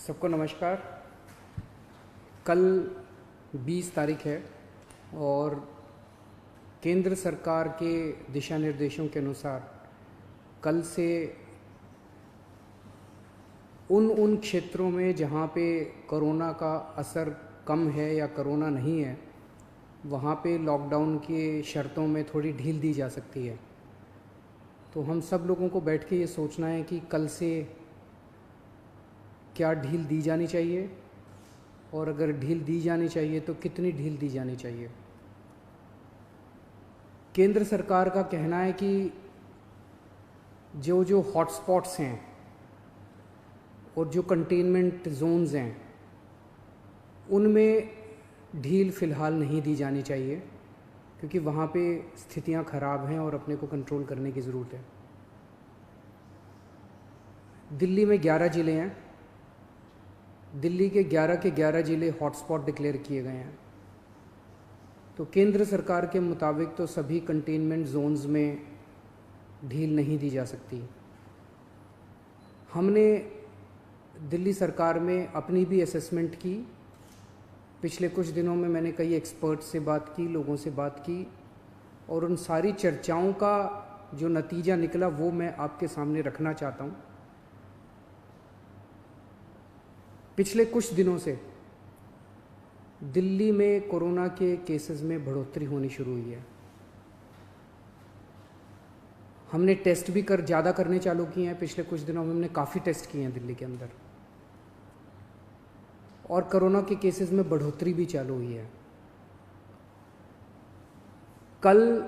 सबको नमस्कार। कल 20 तारीख है और केंद्र सरकार के दिशा निर्देशों के अनुसार कल से उन क्षेत्रों में जहाँ पे कोरोना का असर कम है या कोरोना नहीं है, वहाँ पे लॉकडाउन के शर्तों में थोड़ी ढील दी जा सकती है। तो हम सब लोगों को बैठ के ये सोचना है कि कल से क्या ढील दी जानी चाहिए और अगर ढील दी जानी चाहिए तो कितनी ढील दी जानी चाहिए। केंद्र सरकार का कहना है कि जो हॉटस्पॉट्स हैं और जो कंटेनमेंट जोन्स हैं उनमें ढील फ़िलहाल नहीं दी जानी चाहिए, क्योंकि वहाँ पे स्थितियाँ ख़राब हैं और अपने को कंट्रोल करने की ज़रूरत है। दिल्ली में 11 ज़िले हैं। दिल्ली के 11 ज़िले हॉटस्पॉट डिक्लेयर किए गए हैं। तो केंद्र सरकार के मुताबिक तो सभी कंटेनमेंट जोन्स में ढील नहीं दी जा सकती। हमने दिल्ली सरकार में अपनी भी असेसमेंट की। पिछले कुछ दिनों में मैंने कई एक्सपर्ट्स से बात की, लोगों से बात की, और उन सारी चर्चाओं का जो नतीजा निकला वो मैं आपके सामने रखना चाहता हूँ। पिछले कुछ दिनों से दिल्ली में कोरोना के केसेस में बढ़ोतरी होनी शुरू हुई है। हमने टेस्ट भी ज़्यादा करने चालू किए हैं। पिछले कुछ दिनों में हमने काफ़ी टेस्ट किए हैं दिल्ली के अंदर, और कोरोना के केसेस में बढ़ोतरी भी चालू हुई है। कल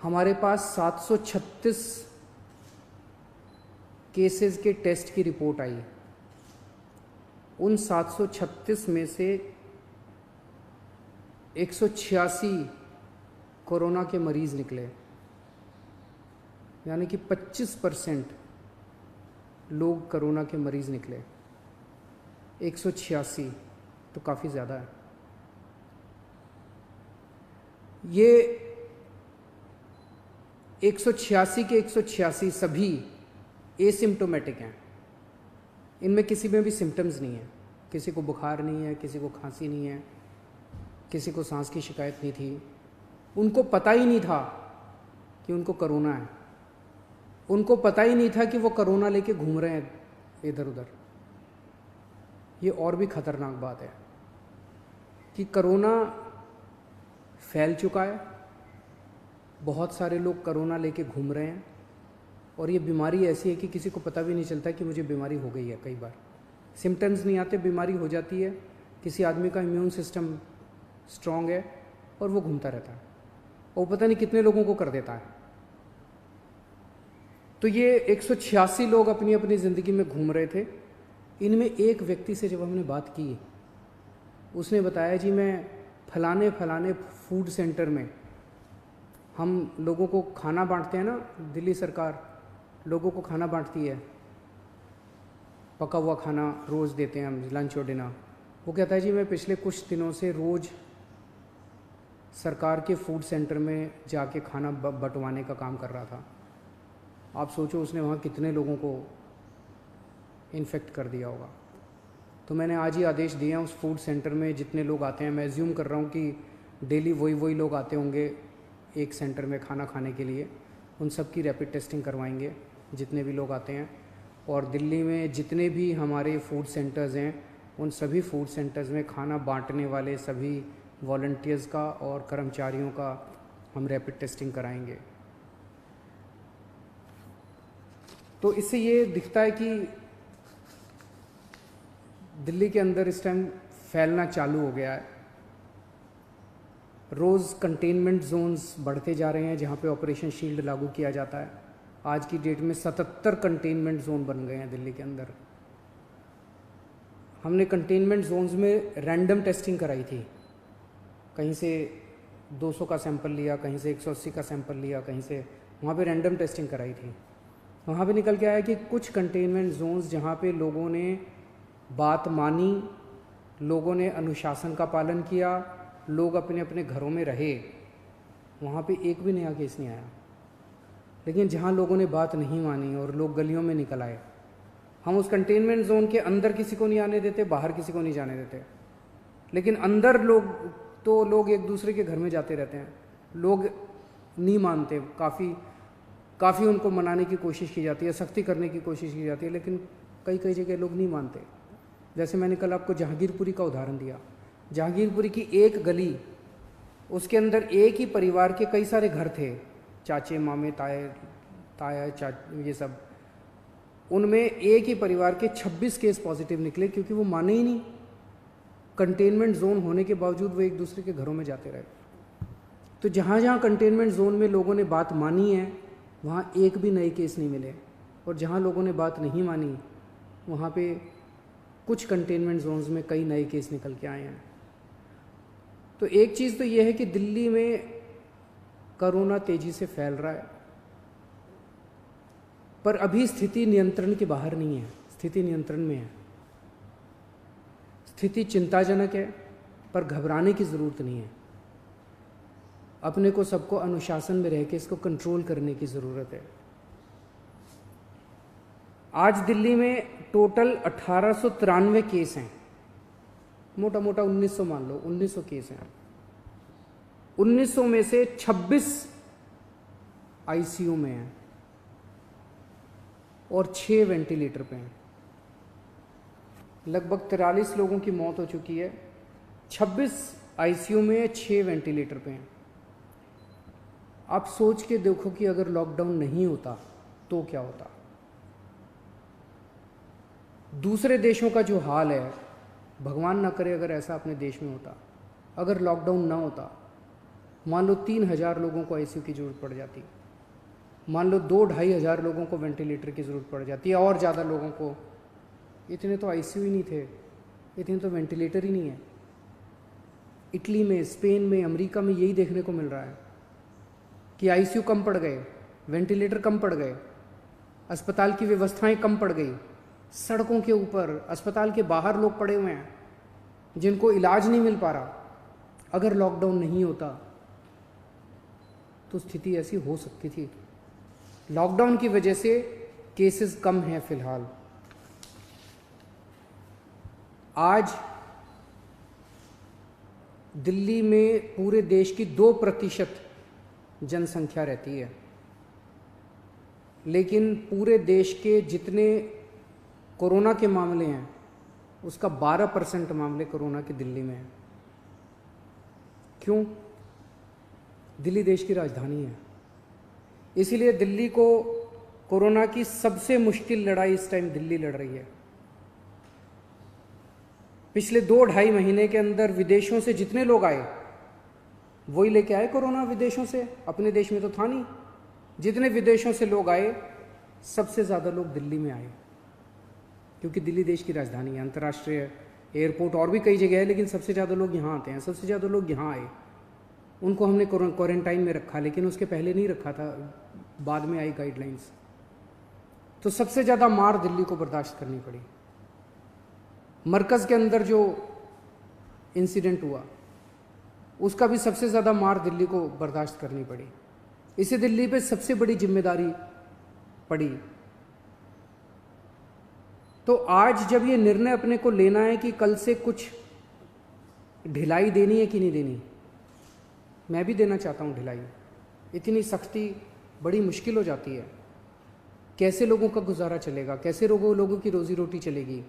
हमारे पास 736 केसेस के टेस्ट की रिपोर्ट आई। उन 736 में से 186 कोरोना के मरीज़ निकले, यानी कि 25% लोग कोरोना के मरीज़ निकले। 186 तो काफ़ी ज़्यादा है। ये 186 के 186 सभी एसिम्प्टोमेटिक हैं। इनमें किसी में भी सिम्टम्स नहीं है। किसी को बुखार नहीं है, किसी को खांसी नहीं है, किसी को सांस की शिकायत नहीं थी। उनको पता ही नहीं था कि उनको कोरोना है। उनको पता ही नहीं था कि वो कोरोना लेके घूम रहे हैं इधर उधर। ये और भी ख़तरनाक बात है कि कोरोना फैल चुका है। बहुत सारे लोग कोरोना लेके घूम रहे हैं, और ये बीमारी ऐसी है कि किसी को पता भी नहीं चलता कि मुझे बीमारी हो गई है। कई बार सिम्टम्स नहीं आते, बीमारी हो जाती है। किसी आदमी का इम्यून सिस्टम स्ट्रांग है और वो घूमता रहता है, और पता नहीं कितने लोगों को कर देता है। तो ये 186 लोग अपनी अपनी ज़िंदगी में घूम रहे थे। इनमें एक व्यक्ति से जब हमने बात की, उसने बताया जी मैं फलाने फलाने फूड सेंटर में, हम लोगों को खाना बांटते हैं ना, दिल्ली सरकार लोगों को खाना बांटती है, पका हुआ खाना रोज़ देते हैं हम, लंच और डिनर। वो कहता है जी मैं पिछले कुछ दिनों से रोज़ सरकार के फूड सेंटर में जाके खाना बंटवाने का काम कर रहा था। आप सोचो उसने वहाँ कितने लोगों को इन्फेक्ट कर दिया होगा। तो मैंने आज ही आदेश दिए हैं उस फूड सेंटर में जितने लोग आते हैं, मैं एज्यूम कर रहा हूँ कि डेली वही लोग आते होंगे एक सेंटर में खाना खाने के लिए, उन सब की रैपिड टेस्टिंग करवाएंगे जितने भी लोग आते हैं। और दिल्ली में जितने भी हमारे फूड सेंटर्स हैं, उन सभी फूड सेंटर्स में खाना बांटने वाले सभी वॉलंटियर्स का और कर्मचारियों का हम रैपिड टेस्टिंग कराएंगे। तो इससे ये दिखता है कि दिल्ली के अंदर इस टाइम फैलना चालू हो गया है। रोज़ कंटेनमेंट जोन्स बढ़ते जा रहे हैं जहाँ पे ऑपरेशन शील्ड लागू किया जाता है। आज की डेट में 77 कंटेनमेंट जोन बन गए हैं दिल्ली के अंदर। हमने कंटेनमेंट जोन्स में रैंडम टेस्टिंग कराई थी। कहीं से 200 का सैंपल लिया, कहीं से 180 का सैंपल लिया, कहीं से, वहाँ पे रैंडम टेस्टिंग कराई थी। वहाँ पे निकल के आया कि कुछ कंटेनमेंट जोन्स जहाँ पे लोगों ने बात मानी, लोगों ने अनुशासन का पालन किया, लोग अपने अपने घरों में रहे, वहाँ पे एक भी नया केस नहीं आया। लेकिन जहाँ लोगों ने बात नहीं मानी और लोग गलियों में निकल आए, हम उस कंटेनमेंट जोन के अंदर किसी को नहीं आने देते, बाहर किसी को नहीं जाने देते, लेकिन अंदर लोग एक दूसरे के घर में जाते रहते हैं। लोग नहीं मानते, काफ़ी उनको मनाने की कोशिश की जाती है, सख्ती करने की कोशिश की जाती है, लेकिन कई जगह लोग नहीं मानते। जैसे मैंने कल आपको जहांगीरपुरी का उदाहरण दिया। जहांगीरपुरी की एक गली, उसके अंदर एक ही परिवार के कई सारे घर थे, चाचे मामे ताया ये सब। उनमें एक ही परिवार के 26 केस पॉजिटिव निकले, क्योंकि वो माने ही नहीं। कंटेनमेंट जोन होने के बावजूद वो एक दूसरे के घरों में जाते रहे। तो जहाँ जहाँ कंटेनमेंट जोन में लोगों ने बात मानी है, वहाँ एक भी नए केस नहीं मिले, और जहाँ लोगों ने बात नहीं मानी, वहाँ पे कुछ कंटेनमेंट जोन्स में कई नए केस निकल के आए हैं। तो एक चीज़ तो ये है कि दिल्ली में कोरोना तेज़ी से फैल रहा है, पर अभी स्थिति नियंत्रण के बाहर नहीं है, स्थिति नियंत्रण में है। स्थिति चिंताजनक है, पर घबराने की ज़रूरत नहीं है। अपने को सबको अनुशासन में रह के इसको कंट्रोल करने की ज़रूरत है। आज दिल्ली में टोटल 1893 केस हैं, मोटा मोटा 1900 मान लो, 1900 केस हैं। 1900 में से 26 आईसीयू में हैं और 6 वेंटिलेटर पे हैं। लगभग 43 लोगों की मौत हो चुकी है। 26 आईसीयू में, 6 वेंटिलेटर पे हैं। आप सोच के देखो कि अगर लॉकडाउन नहीं होता तो क्या होता। दूसरे देशों का जो हाल है, भगवान ना करे अगर ऐसा अपने देश में होता, अगर लॉकडाउन ना होता, मान लो 3000 लोगों को आईसीयू की ज़रूरत पड़ जाती, मान लो 2-2.5 हज़ार लोगों को वेंटिलेटर की ज़रूरत पड़ जाती है, और ज़्यादा लोगों को। इतने तो आईसीयू ही नहीं थे, इतने तो वेंटिलेटर ही नहीं है। इटली में, स्पेन में, अमेरिका में यही देखने को मिल रहा है कि आईसीयू कम पड़ गए, वेंटिलेटर कम पड़ गए, अस्पताल की व्यवस्थाएं कम पड़ गई। सड़कों के ऊपर, अस्पताल के बाहर लोग पड़े हुए हैं जिनको इलाज नहीं मिल पा रहा। अगर लॉकडाउन नहीं होता तो स्थिति ऐसी हो सकती थी। लॉकडाउन की वजह से केसेस कम हैं फिलहाल। आज दिल्ली में पूरे देश की 2% जनसंख्या रहती है, लेकिन पूरे देश के जितने कोरोना के मामले हैं उसका 12% मामले कोरोना के दिल्ली में हैं। क्यों? दिल्ली देश की राजधानी है, इसीलिए दिल्ली को कोरोना की सबसे मुश्किल लड़ाई इस टाइम दिल्ली लड़ रही है। पिछले 2-2.5 महीने के अंदर विदेशों से जितने लोग आए वही लेके आए कोरोना विदेशों से, अपने देश में तो था नहीं। जितने विदेशों से लोग आए, सबसे ज़्यादा लोग दिल्ली में आए, क्योंकि दिल्ली देश की राजधानी है। अंतर्राष्ट्रीय एयरपोर्ट और भी कई जगह है, लेकिन सबसे ज़्यादा लोग यहाँ आते हैं। सबसे ज़्यादा लोग यहाँ आए, उनको हमने क्वारंटाइन में रखा, लेकिन उसके पहले नहीं रखा था, बाद में आई गाइडलाइंस। तो सबसे ज़्यादा मार दिल्ली को बर्दाश्त करनी पड़ी। मरकज़ के अंदर जो इंसिडेंट हुआ उसका भी सबसे ज़्यादा मार दिल्ली को बर्दाश्त करनी पड़ी। इसे दिल्ली पे सबसे बड़ी जिम्मेदारी पड़ी। तो आज जब ये निर्णय अपने को लेना है कि कल से कुछ ढिलाई देनी है कि नहीं देनी, मैं भी देना चाहता हूँ ढिलाई। इतनी सख्ती बड़ी मुश्किल हो जाती है। कैसे लोगों का गुजारा चलेगा, कैसे लोगों की रोजी रोटी चलेगी,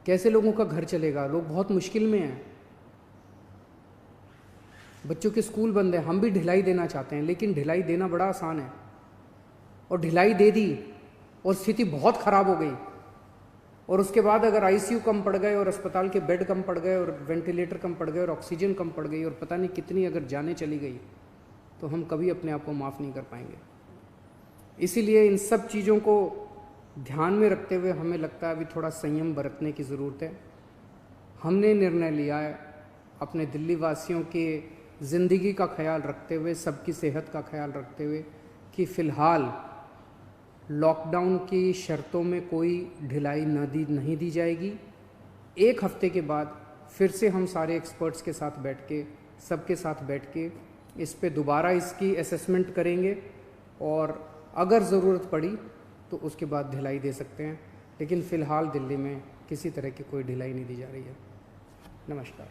कैसे लोगों का घर चलेगा। लोग बहुत मुश्किल में हैं, बच्चों के स्कूल बंद है। हम भी ढिलाई देना चाहते हैं, लेकिन ढिलाई देना बड़ा आसान है, और ढिलाई दे दी और स्थिति बहुत ख़राब हो गई, और उसके बाद अगर आईसीयू कम पड़ गए और अस्पताल के बेड कम पड़ गए और वेंटिलेटर कम पड़ गए और ऑक्सीजन कम पड़ गई और पता नहीं कितनी अगर जानें चली गई, तो हम कभी अपने आप को माफ़ नहीं कर पाएंगे। इसीलिए इन सब चीज़ों को ध्यान में रखते हुए हमें लगता है अभी थोड़ा संयम बरतने की ज़रूरत है। हमने निर्णय लिया है अपने दिल्ली वासियों के ज़िंदगी का ख्याल रखते हुए, सबकी सेहत का ख्याल रखते हुए, कि फ़िलहाल लॉकडाउन की शर्तों में कोई ढिलाई नहीं दी जाएगी। 1 हफ्ते के बाद फिर से हम सारे एक्सपर्ट्स के साथ बैठ के, सबके साथ बैठ के इस पे दोबारा इसकी असेसमेंट करेंगे, और अगर ज़रूरत पड़ी तो उसके बाद ढिलाई दे सकते हैं। लेकिन फ़िलहाल दिल्ली में किसी तरह की कोई ढिलाई नहीं दी जा रही है। नमस्कार।